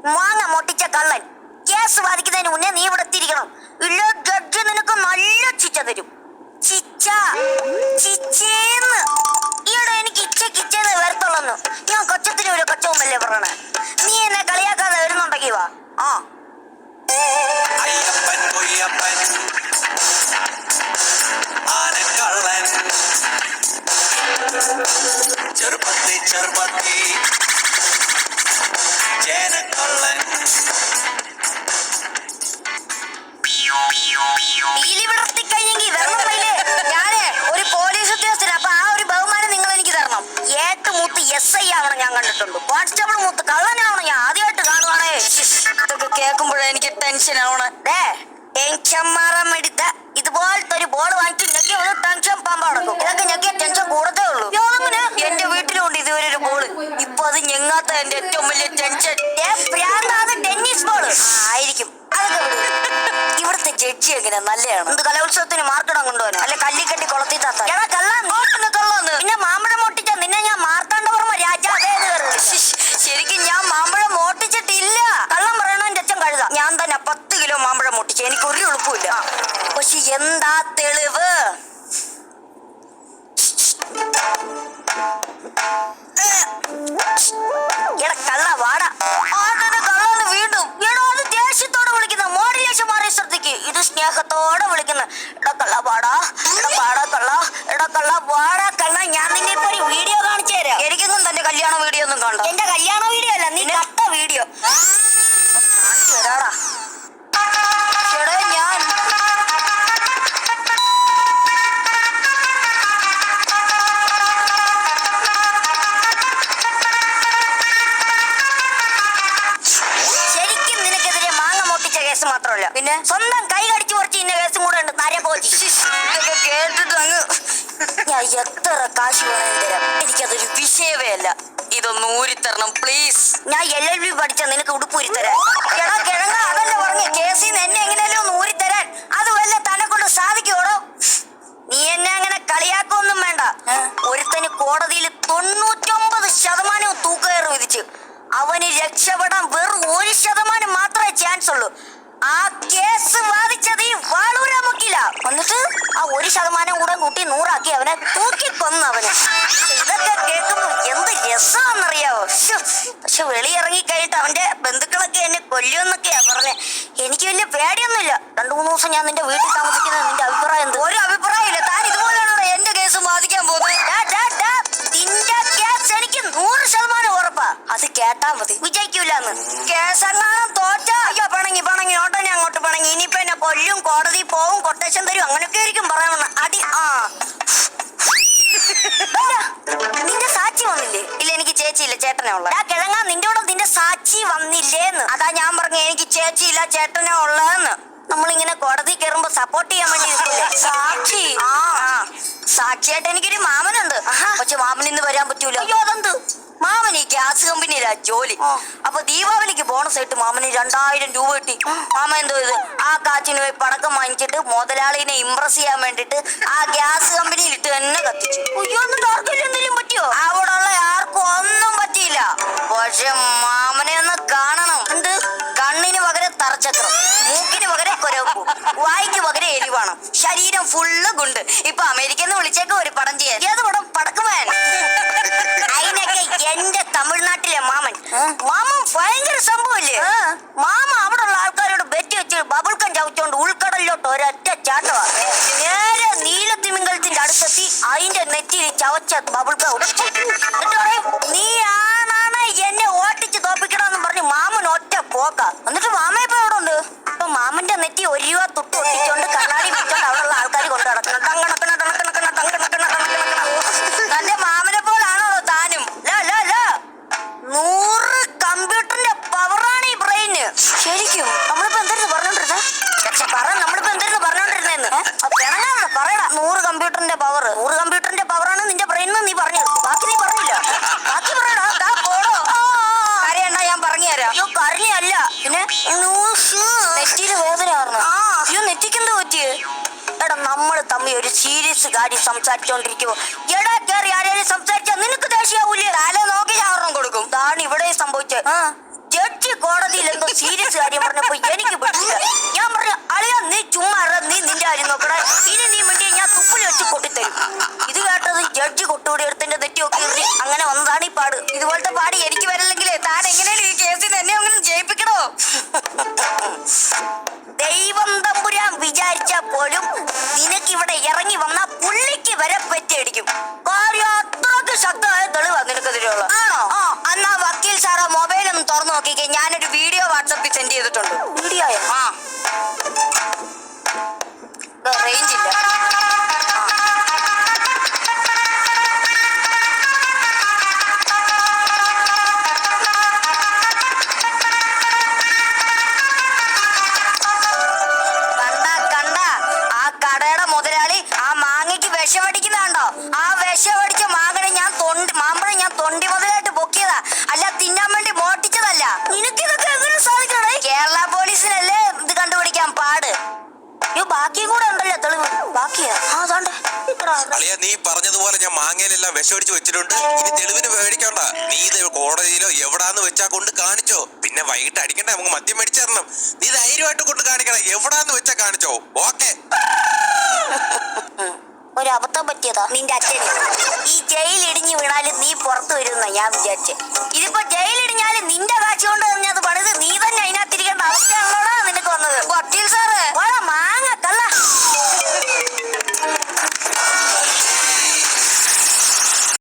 മാങ്ങ മോട്ടിച്ച കള്ളൻ. കേസ് വാദിക്കുന്നതിന് മുന്നേ നീ ഇവിടെ എത്തിയിരിക്കണം. ഇല്ല ജഡ്ജ് നിനക്ക് നല്ല ശിക്ഷ തരും. ശിക്ഷ ശിക്ഷേന്ന് ഈയിടെ എനിക്ക് ഇച്ചേന്ന് വരത്തുള്ളൂ. ഞാൻ കൊച്ചത്തിന് ഒരു കൊച്ചവുമല്ലേ പറയണേ. നീ എന്നെ കളിയാക്കാതെ വരുന്നുണ്ടെങ്കിൽ വാ. ആ ചെറുപ്പത്തി ജനക്കള്ളൻ വിടർത്തി കഴിഞ്ഞെങ്കിൽ വരണമല്ലേ. ഞാനേ ഒരു പോലീസ് ഉദ്യോഗസ്ഥന്. അപ്പൊ ആ ഒരു ബഹുമാനം നിങ്ങൾ എനിക്ക് തരണം. ഏട്ട് മൂത്ത് SI ആവണം ഞാൻ കണ്ടിട്ടുണ്ട്. കോൺസ്റ്റബിൾ മൂത്ത് കള്ളനാവണം ഞാൻ ആദ്യമായിട്ട് കാണുവാണേ. ഇതൊക്കെ കേൾക്കുമ്പോഴേ എനിക്ക് ടെൻഷൻ ആവണേ. ടെൻഷൻ മാറാൻ വേണ്ടിട്ട് ഇതുപോലത്തെ ഒരു ബോൾ വാങ്ങിച്ച് ഞെക്കി ഒന്ന് ടെൻഷൻ പാമ്പ നടക്കും. ഇതൊക്കെ ഞെക്കിയ ടെൻഷൻ കൂടത്തേ ഉള്ളൂ. എന്റെ വീട്ടിലുണ്ട് ഇതുവരെ ഒരു ബോള്. ഇപ്പൊ അത് ഞെങ്ങാത്ത എന്റെ ഏറ്റവും വലിയ ടെൻഷൻ. ടെന്നീസ് ബോള് ആയിരിക്കും. ഇവിടുത്തെ ജഡ്ജി എങ്ങനെ നല്ലതാണ്. എന്ത് കലോത്സവത്തിന് മാർക്കിടാൻ കൊണ്ടുപോകാനോ അല്ലെ കല്ലിക്കെട്ടി കൊളത്തി താത്ത കള്ളന്ന്. പിന്നെ മാമ്പഴം മോട്ടിച്ച നിന്നെ ഞാൻ മാർത്താണ്ഡവർമ്മ രാജാവേന്ന് കയറും. ശരിക്കും ഞാൻ മാമ്പഴം മോട്ടിച്ചിട്ടില്ല. കള്ളം പറയണ എന്റെ അച്ഛൻ കഴുത. ഞാൻ തന്നെ 10 കിലോ മാമ്പഴം മോട്ടിച്ചു. എനിക്ക് ഒരു എളുപ്പമില്ല. പക്ഷെ എന്താ തെളിവ്? കള്ള വാടാ കള്ളന്ന് വീണ്ടും എടോ അത് ദേഷ്യത്തോടെ വിളിക്കുന്ന മോഡുലേഷൻ മാറി ശ്രദ്ധിക്ക്. ഇത് സ്നേഹത്തോടെ വിളിക്കുന്ന എടാ കള്ള വാടാ എടാ കള്ള വാടാ കള്ള. ഞാൻ നിന്നെ ഇപ്പൊ ഒരു വീഡിയോ കാണിച്ചു തരാം. എനിക്കൊന്നും തന്റെ കല്യാണ വീഡിയോ ഒന്നും കണ്ടോ? എന്റെ കല്യാണ വീഡിയോ അല്ല നീ കട്ട വീഡിയോ കാണിച്ചു തരാടാ. എടേ ഞാൻ കേസ് മാത്രമല്ല പിന്നെ സ്വന്തം കൈ കടിച്ചു കുറച്ച് ഇന്ന കേസും കൂടെ ഉണ്ട്. ഇതൊക്കെ കേട്ടിട്ട് അങ്ങ് ഞാൻ എത്ര കാശ് വേണം തരാം. എനിക്കതൊരു വിഷയമേ അല്ല. ഇതൊന്ന് ഊരിത്തരണം പ്ലീസ്. ഞാൻ LLB പഠിച്ച നിനക്ക് ഉടുപ്പ് ഊരിത്തരാൻ. കിഴങ്ങ അതല്ലേ പറഞ്ഞ കേസിൽ നിന്ന് എന്നെ എങ്ങനെയല്ലോ ഒന്ന് ഊരിത്തരാൻ. അത് വല്ല തന്നെ കൊണ്ട് സാധിക്കുവോടോ? നീ എന്നെ അങ്ങനെ കളിയാക്കൊന്നും വേണ്ട. ഒരുത്തന് കോടതിയിൽ 99% തൂക്കുകയറ് വിധിച്ചു. അവന് രക്ഷപ്പെടാൻ വെറും 1% മാത്രമേ ചാൻസ് ഉള്ളൂ. ആ കേസ് വാദിച്ചത് ഈ വാളൂരാ മുക്കില്ല. എന്നിട്ട് ആ 1% കൂടെ കൂട്ടി 100 ആക്കി അവനെ തൂക്കിക്കൊന്നു. അവന് ഇതൊക്കെ കേൾക്കുമ്പോ എന്ത് രസമാണെന്നറിയാവോ. പക്ഷെ വെളിയിറങ്ങി കഴിഞ്ഞിട്ട് അവന്റെ ബന്ധുക്കളൊക്കെ എന്നെ കൊല്ലുമെന്നൊക്കെയാ പറഞ്ഞേ. എനിക്ക് വലിയ പേടിയൊന്നുമില്ല. 2-3 ദിവസം ഞാൻ നിന്റെ വീട്ടിൽ താമസിക്കുന്നത്. നിന്റെ അഭിപ്രായം എന്ത്? ഒരു അഭിപ്രായം ഇല്ല. താൻ ഇതുപോലെയാണോ എന്റെ കേസ് വാദിക്കാൻ പോകുന്നത്? നിന്റെ കേസ് എനിക്ക് 100% ഉറപ്പാ. അത് കേട്ടാ മതി. വിജയിക്കൂലെന്ന്. കേസെങ്ങാനും തോറ്റാ അയ്യോ പിണങ്ങി ഓട്ടനെ അങ്ങോട്ട് പിണങ്ങി. ഇനിയിപ്പോ എന്നെ കൊല്ലും, കോടതി പോവും, കൊട്ടേഷൻ തരും, അങ്ങനെയൊക്കെ ആയിരിക്കും പറയാമെന്ന് അടി. നിന്റെ സാക്ഷി വന്നില്ലേ? ഇല്ല എനിക്ക് ചേച്ചിയില്ല ചേട്ടനെ ഉള്ള. കിഴങ്ങ നിന്റെ കൂടെ നിന്റെ സാക്ഷി വന്നില്ലേന്ന്. അതാ ഞാൻ പറഞ്ഞ എനിക്ക് ചേച്ചിയില്ല ചേട്ടനെ ഉള്ളതെന്ന്. നമ്മളിങ്ങനെ കോടതി കയറുമ്പോ സപ്പോർട്ട് ചെയ്യാൻ വേണ്ടി സാക്ഷി. സാക്ഷിയായിട്ട് എനിക്കൊരു മാമനുണ്ട്. പക്ഷെ മാമൻ ഇന്ന് വരാൻ പറ്റൂല. അയ്യോ അതെന്ത്? മാമന് ഈ ഗ്യാസ് കമ്പനിയിലാ ജോലി. അപ്പൊ ദീപാവലിക്ക് ബോണസ് ആയിട്ട് മാമന് 2000 രൂപ കിട്ടി. മാമൻ എന്തോ ഇത് ആ കാച്ചിന് പോയി പടക്കം വാങ്ങിച്ചിട്ട് മുതലാളിനെ ഇംപ്രസ് ചെയ്യാൻ വേണ്ടിട്ട് ആ ഗ്യാസ് കമ്പനിയിൽ ഇട്ട് തന്നെ കത്തിച്ചു. അയ്യോ ഒന്നും ആർക്കും എന്തെങ്കിലും പറ്റിയോ? അവിടെ ഉള്ള ആർക്കും ഒന്നും പറ്റിയില്ല. പക്ഷെ മാമനെ ഒന്ന് കാണണം. എന്ത്? കണ്ണിന് പകരം തറച്ചക്രം, മൂക്കിന് പകരം കൊരവപ്പൂ, വായിക്ക് പകരം എരിവാണ്, ശരീരം ഫുള്ള് ഗുണ്ട്. ഇപ്പൊ അമേരിക്കന്ന് വിളിച്ചേക്ക് ഒരു പടം ചെയ്യാൻ. ഏത് പടം? പടക്കുമാൻ. അതിനൊക്കെ എന്റെ തമിഴ്നാട്ടിലെ മാമൻ ഭയങ്കര സംഭവല്ലേ. മാമ അവിടെ ഉള്ള ആൾക്കാരോട് ബെറ്റ് വെച്ച് ബബിൾക്കം ചവച്ചോണ്ട് ഉൾക്കടലിലോട്ട് ഒരൊറ്റ ചാട്ടവാ. നേരെ നീലത്തിമിംഗലത്തിന്റെ അടുത്തെത്തി അതിന്റെ നെറ്റിയിൽ ചവച്ച ബബിൾക്കം ഉടച്ചു. എന്നിട്ട് പറയും നീ ആണാണ് എന്നെ ഓട്ടിച്ച് തോപ്പിക്കണമെന്ന് പറഞ്ഞ് മാമൻ ഒറ്റ പോക്ക. എന്നിട്ട് മാമ ഇപ്പൊ എവിടെ ഉണ്ട്? ഇപ്പൊ മാമന്റെ നെറ്റി 1 രൂപ തുട്ട് ഒട്ടിച്ചോണ്ട് കണ്ണാടി വിറ്റോണ്ട് അവിടെ ഉള്ള ആൾക്കാർ കൊണ്ടു നടക്കണം. തന്റെ മാമനെ പോലാണോ താനും? 100 കമ്പ്യൂട്ടറിന്റെ പവറാണ് ഈ ബ്രെയിന്. ശരിക്കും നമ്മളിപ്പോ എന്തായിരുന്നു പറഞ്ഞോണ്ടിരുന്നത്? നമ്മളിപ്പോ എന്തായിരുന്നു പറഞ്ഞോണ്ടിരുന്നെന്ന് പറയടാ. 100 കമ്പ്യൂട്ടറിന്റെ പവർ. 100 കമ്പ്യൂട്ടറിന്റെ പവറാണ് നിന്റെ ബ്രെയിൻ നീ പറഞ്ഞത്. ബാക്കി നീ പറഞ്ഞില്ല. ബാക്കി പറയടാ. കരയണ്ട ഞാൻ പറഞ്ഞു തരാം. അയ്യോ കരഞ്ഞല്ല പിന്നെ നെറ്റിയില് വേദന കാരണം. അയ്യോ നെറ്റിക്കെന്ത് പറ്റിയേ? എടാ നമ്മള് തമ്മിൽ ഒരു സീരിയസ് കാര്യം സംസാരിച്ചോണ്ടിരിക്കുമ്പോ എടാ കേറി ആരെയും സംസാരിച്ചാ നിനക്ക് ദേഷ്യാവൂലേ? തല നോക്കി ചാവണം കൊടുക്കും. ഇതാണ് ഇവിടെ സംഭവിച്ചത്. ജഡ്ജി കോടതി കോടതിയിൽ എന്തോ സീരിയസ് കാര്യം പറഞ്ഞപ്പോ എനിക്ക് പറ്റില്ല. ഞാൻ പറഞ്ഞു അളിയാ നീ ചുമ്മാ നീ നിന്റെ കാര്യം നോക്കണേ, ഇനി നീ വേണ്ടി ഞാൻ തുപ്പിൽ വെച്ച് കൊട്ടിത്തരും. ഇത് കേട്ടത് ജഡ്ജി കൊട്ടുകൂടി എടുത്തിന്റെ തെറ്റിയൊക്കെ എഴുതി അങ്ങനെ വന്നതാണ് ഈ പാട്. ഇതുപോലത്തെ പാട് എനിക്ക് വരില്ലെങ്കിലേ താൻ എങ്ങനെയും ഈ കേസിൽ എന്നെ അങ്ങനെ ജയിപ്പിക്കണോ? ദൈവം തമ്പുരാൻ വിചാരിച്ചാ പോലും നിനക്കിവിടെ ഇറങ്ങി വന്ന പുള്ളിക്ക് വരെ പറ്റിയടിക്കും. കാര്യം അത്രക്ക് ശക്തമായ തെളിവാ നിനക്കെതിരെയുള്ള. ആണോ? ആ, എന്നാ വക്കീൽ സാറാ മൊബൈൽ ഒന്ന് തുറന്നു നോക്കിക്കേ. ഞാനൊരു വീഡിയോ വാട്സപ്പിൽ സെൻഡ് ചെയ്തിട്ടുണ്ട്. വീഡിയോയോ? ആ, റേഞ്ച് ഇല്ല. വിഷമടിക്കുന്നുണ്ടോ? ആ വിഷമടിച്ച മാമ്പഴം ഞാൻ തൊണ്ടി മുതലായിട്ട് പൊക്കിയതാ, അല്ല തിന്നാൻ വേണ്ടി മോട്ടിച്ചതല്ല. നിനക്കിതൊക്കെ എങ്ങനെ സാധിക്കണേ? കേരള പോലീസിനല്ലേ ഇത് കണ്ടുപിടിക്കാൻ പാട്. ബാക്കിയും കൂടെ ഉണ്ടല്ലോ തെളിവ്. ബാക്കിയാ അളിയ നീ പറഞ്ഞതുപോലെ ഞാൻ മാങ്ങയിലെല്ലാം വിഷമടിച്ച് വെച്ചിട്ടുണ്ട്. ഇനി തെളിവിന് പേടിക്കണ്ട. നീ ഇത് കോടതിയിലോ എവിടാന്ന് വെച്ചാ കൊണ്ട് കാണിച്ചോ. പിന്നെ വൈകിട്ട് അടിക്കണ്ട, നമുക്ക് മദ്യം മേടിച്ചേരണം. നീ ധൈര്യമായിട്ട് കൊണ്ട് കാണിക്കണം. എവിടാന്ന് വെച്ചാ കാണിച്ചോ. ഓക്കെ. ഒരു അബദ്ധം പറ്റിയതാ നിന്റെ അച്ഛന്. ഈ ജയിൽ ഇടിഞ്ഞു വീണാലും നീ പുറത്തു വരുന്ന ഞാൻ വിചാരിച്ചേ. ഇതിപ്പോ ജയിൽ ഇടിഞ്ഞാലും നിന്റെ